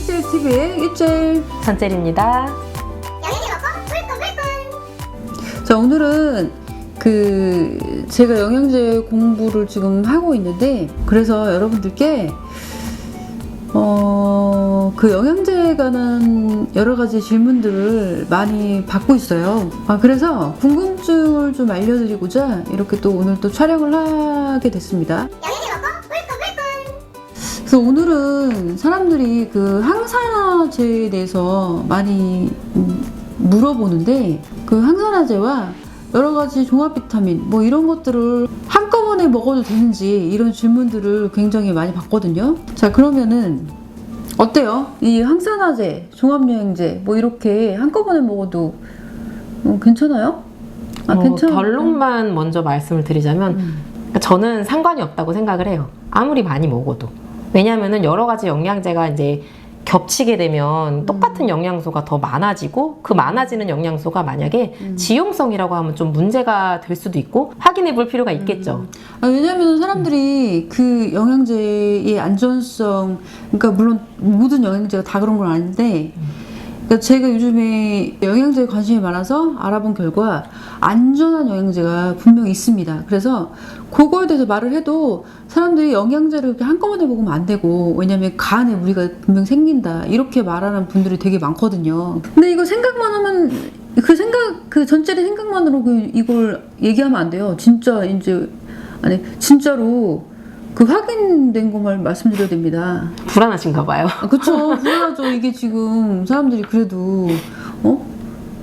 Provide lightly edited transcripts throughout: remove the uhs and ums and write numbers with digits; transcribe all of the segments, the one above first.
TV의 유젤 전젤입니다. 자, 오늘은 제가 영양제 공부를 지금 하고 있는데, 그래서 여러분들께 그 영양제에 관한 여러 가지 질문들을 많이 받고 있어요. 그래서 궁금증을 좀 알려드리고자 이렇게 또 오늘 또 촬영을 하게 됐습니다. 그래서 오늘은 사람들이 그 항산화제에 대해서 많이 물어보는데, 그 항산화제와 여러 가지 종합 비타민 뭐 이런 것들을 한꺼번에 먹어도 되는지 이런 질문들을 굉장히 많이 받거든요. 자, 그러면은 어때요? 이 항산화제, 종합영양제 뭐 이렇게 한꺼번에 먹어도 괜찮아요? 괜찮아요. 결론만 먼저 말씀을 드리자면 저는 상관이 없다고 생각을 해요. 아무리 많이 먹어도. 왜냐하면은 여러 가지 영양제가 이제 겹치게 되면 똑같은 영양소가 더 많아지고, 그 많아지는 영양소가 만약에 지용성이라고 하면 좀 문제가 될 수도 있고 확인해 볼 필요가 있겠죠. 왜냐하면 사람들이 그 영양제의 안전성, 그러니까 물론 모든 영양제가 다 그런 건 아닌데, 그러니까 제가 요즘에 영양제에 관심이 많아서 알아본 결과 안전한 영양제가 분명히 있습니다. 그래서 그거에 대해서 말을 해도 사람들이 영양제를 이렇게 한꺼번에 먹으면 안 되고, 왜냐면 간에 무리가 분명 생긴다 이렇게 말하는 분들이 되게 많거든요. 근데 이거 생각만 하면, 그 전체의 생각만으로 이걸 얘기하면 안 돼요. 진짜로 그 확인된 것만 말씀드려야 됩니다. 불안하신가 봐요. 그쵸, 불안하죠. 이게 지금 사람들이 그래도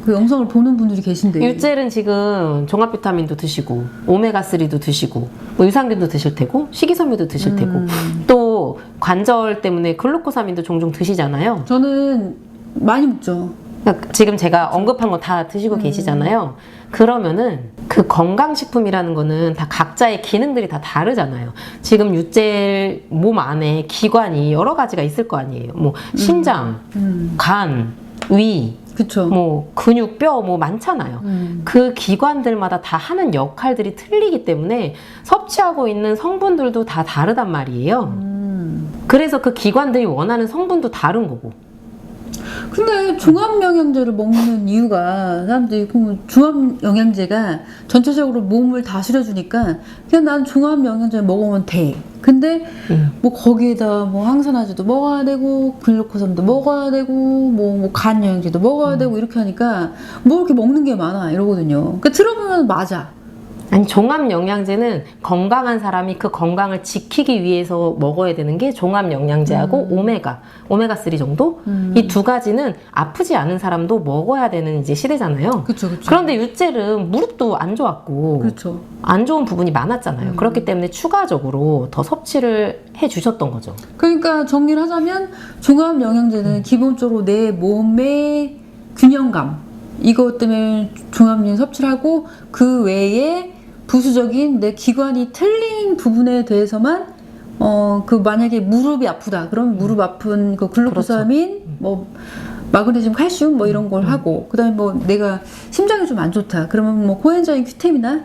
그 영상을 보는 분들이 계신데, 유젤은 지금 종합 비타민도 드시고 오메가3도 드시고 뭐 유산균도 드실 테고 식이섬유도 드실 테고 또 관절 때문에 글루코사민도 종종 드시잖아요. 저는 많이 먹죠. 그러니까 지금 제가 언급한 거 다 드시고 계시잖아요. 그러면은 그 건강식품이라는 거는 다 각자의 기능들이 다 다르잖아요. 지금 유젤 몸 안에 기관이 여러 가지가 있을 거 아니에요. 뭐 심장, 간, 위, 그쵸. 뭐 근육, 뼈 뭐 많잖아요. 그 기관들마다 다 하는 역할들이 틀리기 때문에 섭취하고 있는 성분들도 다 다르단 말이에요. 그래서 그 기관들이 원하는 성분도 다른 거고. 근데 종합영양제를 먹는 이유가, 사람들이 종합영양제가 전체적으로 몸을 다스려주니까 그냥 난 종합영양제 먹으면 돼. 근데 뭐 거기에다 뭐 항산화제도 먹어야 되고 글루코산도 먹어야 되고 뭐 간 영양제도 먹어야 되고 이렇게 하니까 뭐 이렇게 먹는 게 많아 이러거든요. 그러니까 들어보면 맞아. 아니, 종합영양제는 건강한 사람이 그 건강을 지키기 위해서 먹어야 되는 게 종합영양제하고 오메가3 정도? 이 두 가지는 아프지 않은 사람도 먹어야 되는 이제 시대잖아요. 그쵸. 그런데 유젤은 무릎도 안 좋았고, 그렇죠. 안 좋은 부분이 많았잖아요. 그렇기 때문에 추가적으로 더 섭취를 해 주셨던 거죠. 그러니까 정리를 하자면 종합영양제는 기본적으로 내 몸의 균형감, 이것 때문에 종합영양 섭취를 하고, 그 외에 부수적인 내 기관이 틀린 부분에 대해서만 만약에 무릎이 아프다 그러면 무릎 아픈 그 글루코사민, 그렇죠. 뭐 마그네슘, 칼슘 뭐 이런 걸 하고, 그다음에 뭐 내가 심장이 좀 안 좋다 그러면 뭐 코엔자임 Q10이나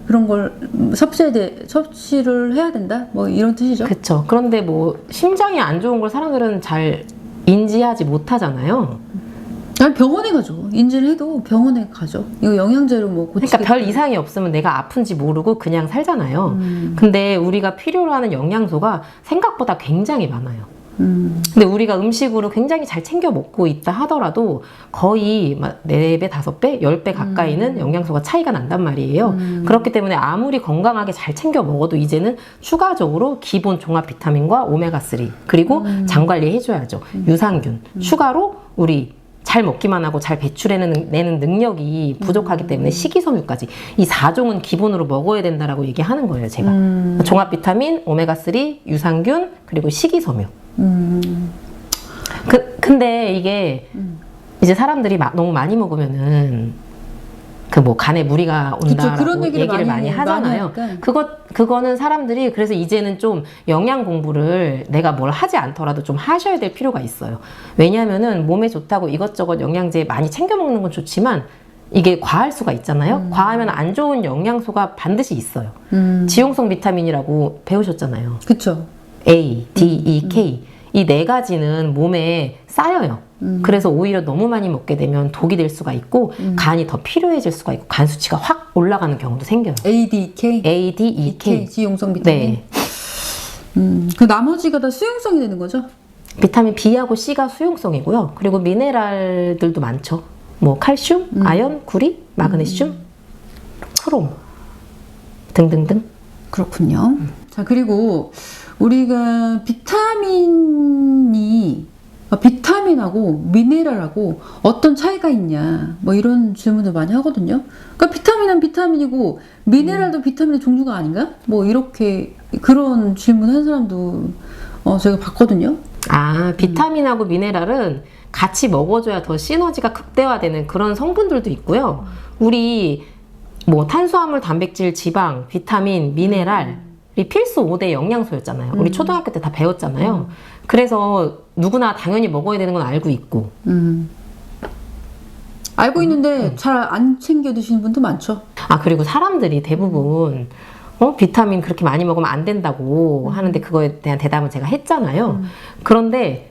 그런 걸 섭취를 해야 된다 뭐 이런 뜻이죠. 그렇죠. 그런데 뭐 심장이 안 좋은 걸 사람들은 잘 인지하지 못하잖아요. 난 병원에 가죠. 인지를 해도 병원에 가죠. 이거 영양제로 뭐 고치겠다. 그러니까 별 이상이 없으면 내가 아픈지 모르고 그냥 살잖아요. 근데 우리가 필요로 하는 영양소가 생각보다 굉장히 많아요. 근데 우리가 음식으로 굉장히 잘 챙겨 먹고 있다 하더라도 거의 4배, 5배, 10배 가까이는 영양소가 차이가 난단 말이에요. 그렇기 때문에 아무리 건강하게 잘 챙겨 먹어도 이제는 추가적으로 기본 종합 비타민과 오메가3 그리고 장 관리 해줘야죠. 유산균, 추가로 우리 잘 먹기만 하고 잘 배출해내는 능력이 부족하기 때문에 식이섬유까지 이 4종은 기본으로 먹어야 된다라고 얘기하는 거예요, 제가. 종합 비타민, 오메가3, 유산균, 그리고 식이섬유. 근데 이게 이제 사람들이 너무 많이 먹으면은 그 뭐 간에 무리가 온다라고 그런 얘기를 많이 하잖아요. 그거는 사람들이 그래서 이제는 좀 영양 공부를 내가 뭘 하지 않더라도 좀 하셔야 될 필요가 있어요. 왜냐하면은 몸에 좋다고 이것저것 영양제 많이 챙겨 먹는 건 좋지만 이게 과할 수가 있잖아요. 과하면 안 좋은 영양소가 반드시 있어요. 지용성 비타민이라고 배우셨잖아요. 그쵸. A, D, E, K 이 네 가지는 몸에 쌓여요. 그래서 오히려 너무 많이 먹게 되면 독이 될 수가 있고 간이 더 필요해질 수가 있고 간 수치가 확 올라가는 경우도 생겨요. ADK, A, D, E, K. 지용성 비타민. 네. 그 나머지가 다 수용성이 되는 거죠? 비타민 B하고 C가 수용성이고요. 그리고 미네랄들도 많죠. 뭐 칼슘, 아연, 구리, 마그네슘, 크롬 등등등. 그렇군요. 자, 그리고 우리가 비타민하고 미네랄하고 어떤 차이가 있냐, 뭐 이런 질문을 많이 하거든요. 그러니까 비타민은 비타민이고 미네랄도 비타민의 종류가 아닌가? 뭐 이렇게 그런 질문한 사람도 제가 봤거든요. 아, 비타민하고 미네랄은 같이 먹어줘야 더 시너지가 극대화되는 그런 성분들도 있고요. 우리 뭐 탄수화물, 단백질, 지방, 비타민, 미네랄이 필수 5대 영양소였잖아요. 우리 초등학교 때 다 배웠잖아요. 그래서 누구나 당연히 먹어야 되는 건 알고 있고. 알고 있는데 잘 안 챙겨 드시는 분도 많죠. 아, 그리고 사람들이 대부분 비타민 그렇게 많이 먹으면 안 된다고 하는데 그거에 대한 대답을 제가 했잖아요. 그런데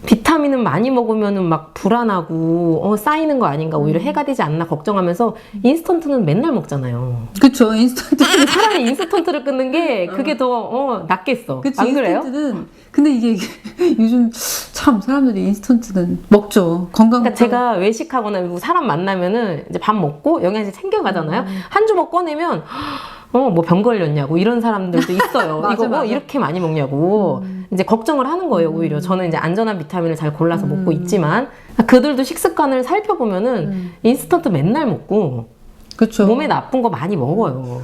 비타민은 많이 먹으면은 막 불안하고 쌓이는 거 아닌가, 오히려 해가 되지 않나 걱정하면서 인스턴트는 맨날 먹잖아요. 그쵸, 인스턴트. 차라리 인스턴트를 끊는 게 그게 더 낫겠어. 그치, 안 그래요? 인스턴트는 근데 이게 요즘 참 사람들이 인스턴트는 먹죠. 건강. 그러니까 제가 외식하거나 사람 만나면은 이제 밥 먹고 영양제 챙겨 가잖아요. 한 주먹 꺼내면 뭐 병 걸렸냐고 이런 사람들도 있어요. 맞아, 이거 맞아. 이렇게 많이 먹냐고 이제 걱정을 하는 거예요. 오히려 저는 이제 안전한 비타민을 잘 골라서 먹고 있지만 그들도 식습관을 살펴보면은 인스턴트 맨날 먹고 그쵸. 몸에 나쁜 거 많이 먹어요.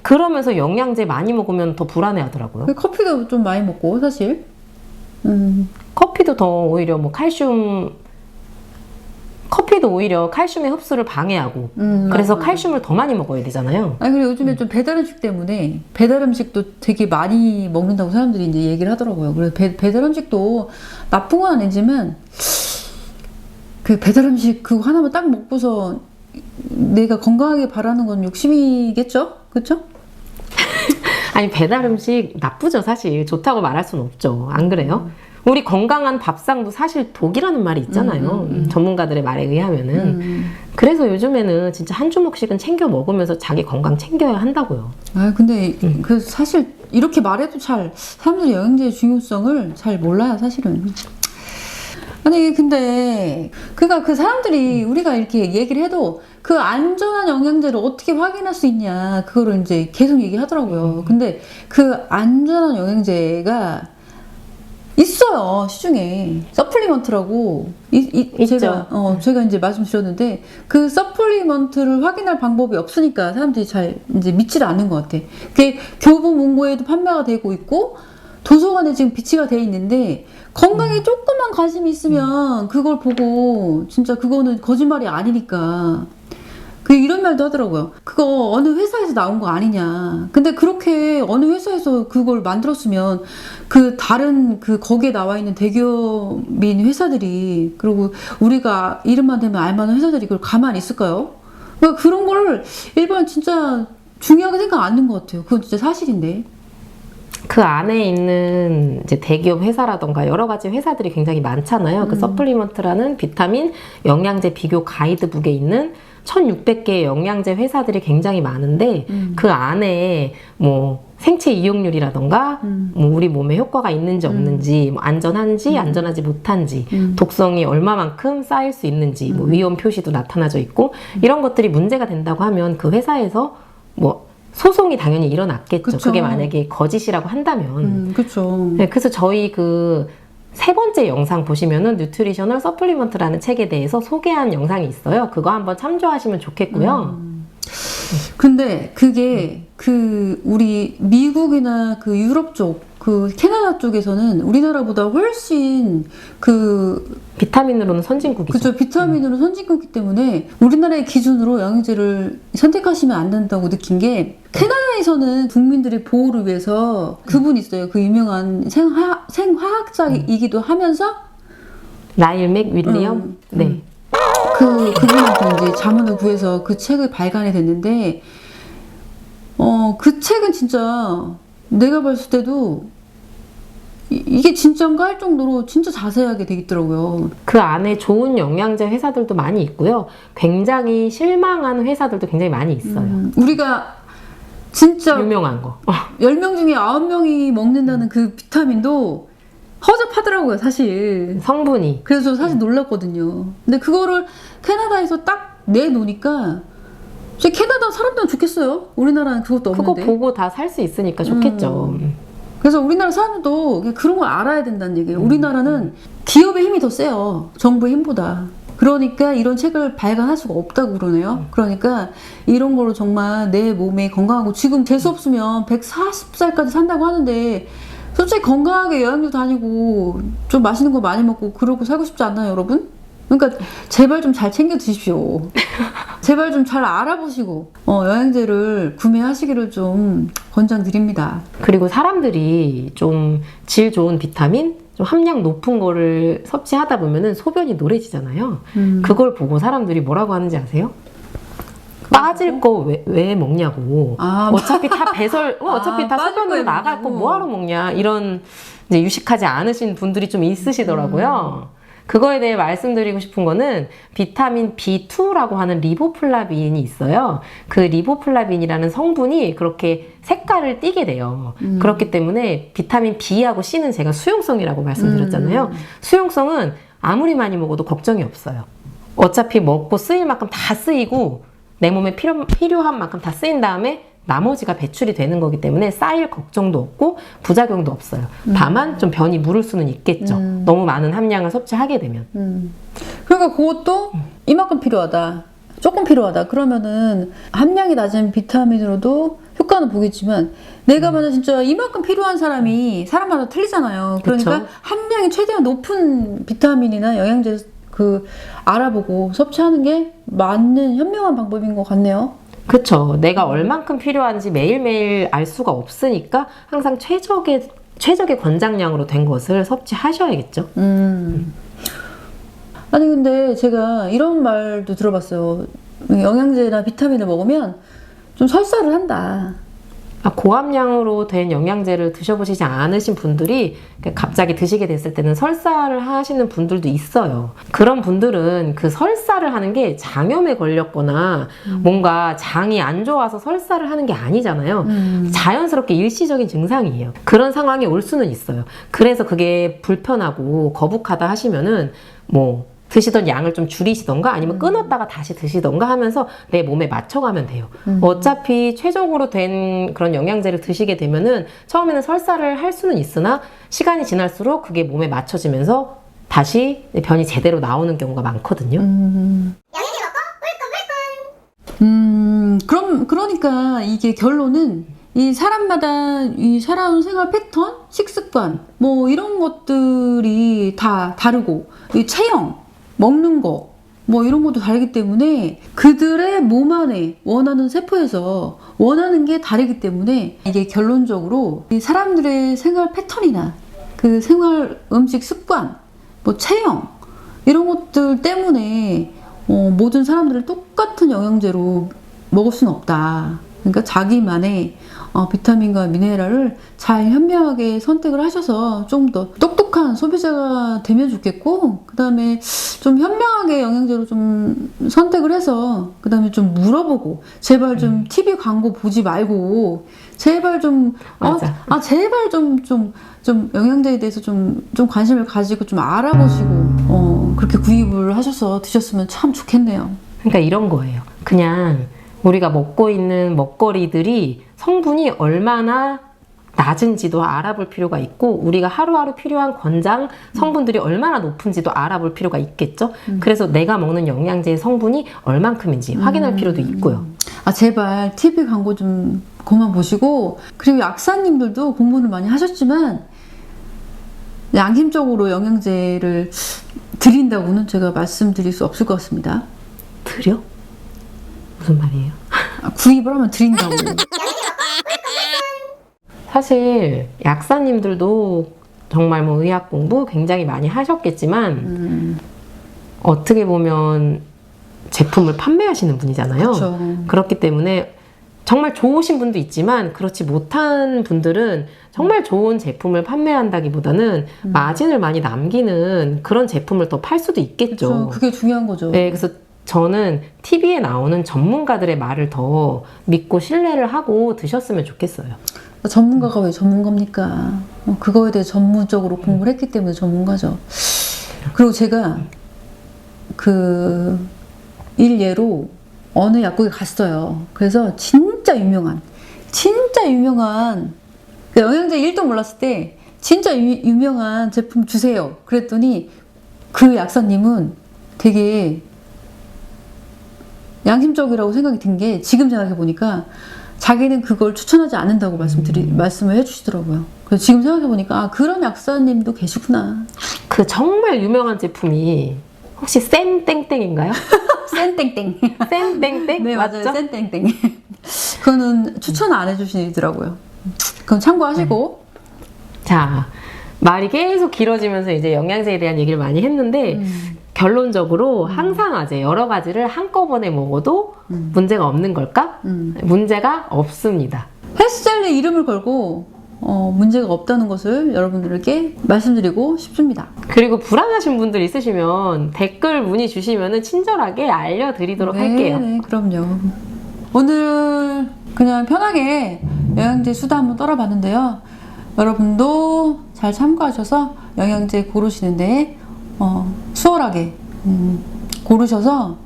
그러면서 영양제 많이 먹으면 더 불안해하더라고요. 커피도 좀 많이 먹고 사실. 커피도 더 오히려 뭐 커피도 오히려 칼슘의 흡수를 방해하고 그래서 맞아. 칼슘을 더 많이 먹어야 되잖아요. 아니 그리고 요즘에 좀 배달 음식 때문에 배달 음식도 되게 많이 먹는다고 사람들이 이제 얘기를 하더라고요. 그래서 배달 음식도 나쁜 건 아니지만 그 배달 음식 그거 하나만 딱 먹고서 내가 건강하게 바라는 건 욕심이겠죠? 그렇죠? 아니 배달 음식 나쁘죠. 사실 좋다고 말할 수는 없죠. 안 그래요? 우리 건강한 밥상도 사실 독이라는 말이 있잖아요. 전문가들의 말에 의하면은. 그래서 요즘에는 진짜 한 주먹씩은 챙겨 먹으면서 자기 건강 챙겨야 한다고요. 아 근데 그 사실 이렇게 말해도 잘 사람들이 영양제의 중요성을 잘 몰라요, 사실은. 아니 근데 그니까 그 사람들이 우리가 이렇게 얘기를 해도 그 안전한 영양제를 어떻게 확인할 수 있냐 그거를 이제 계속 얘기하더라고요. 근데 그 안전한 영양제가 있어요, 시중에. 서플리먼트라고 있죠. 제가 이제 말씀드렸는데 그 서플리먼트를 확인할 방법이 없으니까 사람들이 잘 이제 믿지를 않는 것 같아. 그게 교보문고에도 판매가 되고 있고 도서관에 지금 비치가 돼 있는데 건강에 조금만 관심이 있으면 그걸 보고 진짜 그거는 거짓말이 아니니까 그 이런 말도 하더라고요. 그거 어느 회사에서 나온 거 아니냐. 근데 그렇게 어느 회사에서 그걸 만들었으면 그 다른 그 거기에 나와 있는 대기업인 회사들이 그리고 우리가 이름만 대면 알만한 회사들이 그걸 가만히 있을까요? 그러니까 그런 걸 일반 진짜 중요하게 생각 안 하는 것 같아요. 그건 진짜 사실인데. 그 안에 있는 이제 대기업 회사라던가 여러 가지 회사들이 굉장히 많잖아요. 그 서플리먼트라는 비타민 영양제 비교 가이드북에 있는 1600개의 영양제 회사들이 굉장히 많은데 그 안에 뭐 생체 이용률이라던가 뭐 우리 몸에 효과가 있는지 없는지 뭐 안전한지 안전하지 못한지 독성이 얼마만큼 쌓일 수 있는지 뭐 위험 표시도 나타나져 있고 이런 것들이 문제가 된다고 하면 그 회사에서 뭐 소송이 당연히 일어났겠죠. 그쵸. 그게 만약에 거짓이라고 한다면. 그렇죠. 네, 그래서 저희 그 세 번째 영상 보시면은 뉴트리셔널 서플리먼트라는 책에 대해서 소개한 영상이 있어요. 그거 한번 참조하시면 좋겠고요. 근데 그게 그 우리 미국이나 그 유럽 쪽, 그 캐나다 쪽에서는 우리나라보다 훨씬 그 비타민으로는 선진국이죠. 그죠, 비타민으로 선진국이기 때문에 우리나라의 기준으로 영양제를 선택하시면 안 된다고 느낀 게 캐나다에서는 국민들의 보호를 위해서 그분 있어요. 그 유명한 생화학자이기도 하면서 라일 맥 윌리엄. 네. 그분한테 이제 자문을 구해서 그 책을 발간해 냈는데 그 책은 진짜 내가 봤을 때도 이게 진짠가 할 정도로 진짜 자세하게 돼 있더라고요. 그 안에 좋은 영양제 회사들도 많이 있고요. 굉장히 실망한 회사들도 굉장히 많이 있어요. 우리가 진짜 유명한 거. 10명 중에 9명이 먹는다는 그 비타민도 허접하더라고요, 사실. 성분이. 그래서 사실 놀랐거든요. 근데 그거를 캐나다에서 딱 내놓으니까 진짜 캐나다 사람들은 좋겠어요. 우리나라는 그것도 그거 없는데. 보고 다 살 수 있으니까 좋겠죠. 그래서 우리나라 사람들도 그냥 그런 걸 알아야 된다는 얘기예요. 우리나라는 기업의 힘이 더 세요. 정부의 힘보다. 그러니까 이런 책을 발간할 수가 없다고 그러네요. 그러니까 이런 거로 정말 내 몸에 건강하고, 지금 재수 없으면 140살까지 산다고 하는데 솔직히 건강하게 여행도 다니고 좀 맛있는 거 많이 먹고 그러고 살고 싶지 않나요, 여러분? 그러니까 제발 좀 잘 챙겨 드십시오. 제발 좀 잘 알아보시고 여행제를 구매하시기를 좀 권장드립니다. 그리고 사람들이 좀 질 좋은 비타민, 좀 함량 높은 거를 섭취하다 보면은 소변이 노래지잖아요. 그걸 보고 사람들이 뭐라고 하는지 아세요? 빠질 거 왜 먹냐고. 어차피 다 어차피 다 소변으로 나갈 거 뭐하러 먹냐. 이런 이제 유식하지 않으신 분들이 좀 있으시더라고요. 그거에 대해 말씀드리고 싶은 거는 비타민 B2라고 하는 리보플라빈이 있어요. 그 리보플라빈이라는 성분이 그렇게 색깔을 띠게 돼요. 그렇기 때문에 비타민 B하고 C는 제가 수용성이라고 말씀드렸잖아요. 수용성은 아무리 많이 먹어도 걱정이 없어요. 어차피 먹고 쓰일 만큼 다 쓰이고 내 몸에 필요한 만큼 다 쓰인 다음에 나머지가 배출이 되는 거기 때문에 쌓일 걱정도 없고 부작용도 없어요. 다만 좀 변이 물을 수는 있겠죠. 너무 많은 함량을 섭취하게 되면. 그러니까 그것도 이만큼 필요하다, 조금 필요하다 그러면은 함량이 낮은 비타민으로도 효과는 보겠지만, 내가 만약 진짜 이만큼 필요한 사람이 사람마다 틀리잖아요. 그러니까 그쵸? 함량이 최대한 높은 비타민이나 영양제 알아보고 섭취하는 게 맞는 현명한 방법인 것 같네요. 그쵸. 내가 얼만큼 필요한지 매일매일 알 수가 없으니까 항상 최적의 권장량으로 된 것을 섭취하셔야겠죠. 아니 근데 제가 이런 말도 들어봤어요. 영양제나 비타민을 먹으면 좀 설사를 한다. 고함량으로 된 영양제를 드셔보시지 않으신 분들이 갑자기 드시게 됐을 때는 설사를 하시는 분들도 있어요. 그런 분들은 그 설사를 하는 게 장염에 걸렸거나 뭔가 장이 안 좋아서 설사를 하는 게 아니잖아요. 자연스럽게 일시적인 증상이에요. 그런 상황이 올 수는 있어요. 그래서 그게 불편하고 거북하다 하시면은 뭐 드시던 양을 좀 줄이시던가 아니면 끊었다가 다시 드시던가 하면서 내 몸에 맞춰가면 돼요. 어차피 최적으로 된 그런 영양제를 드시게 되면은 처음에는 설사를 할 수는 있으나 시간이 지날수록 그게 몸에 맞춰지면서 다시 변이 제대로 나오는 경우가 많거든요. 그러니까 이게 결론은 이 사람마다 이 살아온 생활 패턴, 식습관, 뭐 이런 것들이 다 다르고, 이 체형, 먹는 거, 뭐 이런 것도 다르기 때문에 그들의 몸 안에 원하는 세포에서 원하는 게 다르기 때문에 이게 결론적으로 이 사람들의 생활 패턴이나 그 생활 음식 습관, 뭐 체형 이런 것들 때문에 모든 사람들을 똑같은 영양제로 먹을 수는 없다. 그러니까 자기만의 비타민과 미네랄을 잘 현명하게 선택을 하셔서 좀 더 똑똑한 소비자가 되면 좋겠고, 그 다음에 좀 현명하게 영양제로 좀 선택을 해서 그 다음에 좀 물어보고, 제발 좀 TV 광고 보지 말고 제발 좀 제발 좀 영양제에 대해서 좀 관심을 가지고 좀 알아보시고 그렇게 구입을 하셔서 드셨으면 참 좋겠네요. 그러니까 이런 거예요. 그냥 우리가 먹고 있는 먹거리들이 성분이 얼마나 낮은지도 알아볼 필요가 있고, 우리가 하루하루 필요한 권장 성분들이 얼마나 높은지도 알아볼 필요가 있겠죠. 그래서 내가 먹는 영양제의 성분이 얼만큼인지 확인할 필요도 있고요. 제발 TV 광고 좀 그만 보시고, 그리고 약사님들도 공부를 많이 하셨지만 양심적으로 영양제를 드린다고는 제가 말씀드릴 수 없을 것 같습니다. 드려? 무슨 말이에요? 구입을 하면 드린다고. 사실 약사님들도 정말 뭐 의학 공부 굉장히 많이 하셨겠지만 어떻게 보면 제품을 판매하시는 분이잖아요. 그쵸. 그렇기 때문에 정말 좋으신 분도 있지만 그렇지 못한 분들은 정말 좋은 제품을 판매한다기보다는 마진을 많이 남기는 그런 제품을 더 팔 수도 있겠죠. 그렇죠. 그게 중요한 거죠. 네, 그래서 저는 TV에 나오는 전문가들의 말을 더 믿고 신뢰를 하고 드셨으면 좋겠어요. 전문가가 왜 전문가입니까? 그거에 대해 전문적으로 공부를 했기 때문에 전문가죠. 그리고 제가 그 일예로 어느 약국에 갔어요. 그래서 진짜 유명한 그 영양제 1도 몰랐을 때 진짜 유명한 제품 주세요. 그랬더니 그 약사님은 되게 양심적이라고 생각이 든 게 지금 생각해 보니까 자기는 그걸 추천하지 않는다고 말씀을 해주시더라고요. 그래서 지금 생각해 보니까 아, 그런 약사님도 계시구나. 그 정말 유명한 제품이 혹시 센땡땡인가요? 센땡땡. 센땡땡? 네, 맞죠? 맞아요. 센땡땡. 그거는 추천 안 해주시더라고요. 그건 참고하시고. 자, 말이 계속 길어지면서 이제 영양제에 대한 얘기를 많이 했는데 결론적으로 항상화제 여러 가지를 한꺼번에 먹어도 문제가 없는 걸까? 문제가 없습니다. 헬스젤리 이름을 걸고 문제가 없다는 것을 여러분들에게 말씀드리고 싶습니다. 그리고 불안하신 분들 있으시면 댓글 문의 주시면 친절하게 알려드리도록 할게요. 네, 그럼요. 오늘 그냥 편하게 영양제 수다 한번 떨어봤는데요. 여러분도 잘 참고하셔서 영양제 고르시는데 수월하게 고르셔서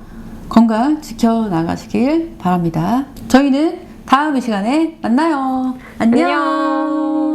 건강 지켜나가시길 바랍니다. 저희는 다음 이 시간에 만나요. 안녕.